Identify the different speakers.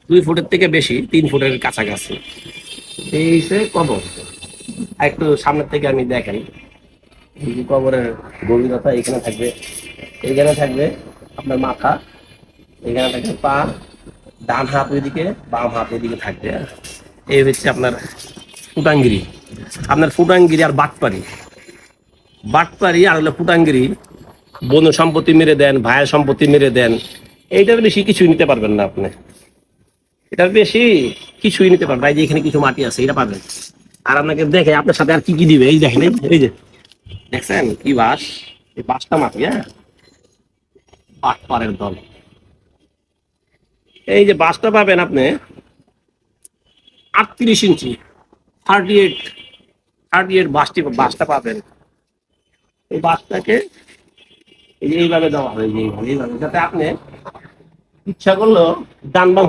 Speaker 1: 2 ফুটের থেকে বেশি, 3 ফুটের কাছাকাছি। এই হচ্ছে কবর। আর একটু সামনের থেকে আমি দেখাই, এই যে কবরের গভীরতা। এখানে থাকবে, এইখানে থাকবে আপনার মাথা, এখানে থাকবে পা, ডান হাত ওইদিকে, বাম হাত এদিকে থাকবে। এই হচ্ছে আপনার ফুটাঙ্গিরি। আপনার ফুটাঙ্গিরি আর বাটপারি, বাটপারি আর হলো ফুটাঙ্গিরি। বন্য সম্পত্তি মেরে দেন, ভাইয়ের সম্পত্তি মেরে দেন, এইটার বেশি কিছুই নিতে পারবেন না আপনি। এটার বেশি কিছুই নিতে পারবেন না। এই যে এখানে কিছু মাটি আছে, এটা পাবেন। আর আপনাকে দেখে আপনার সাথে আর কি কি দিবে, এই দেখেন, এই যে দেখছেন কি বাঁশ, এই বাঁশটা মাটি, হ্যাঁ, বাটপারের দল। এই যে বাঁশটা পাবেন আপনি 38 ইঞ্চি, 38, 38 বাঁশটা পাবেন। এই বাঁশটাকে এই যে এইভাবে দেওয়া হয়, যে এইভাবে, যাতে আপনি ইচ্ছা করলো ডান বাম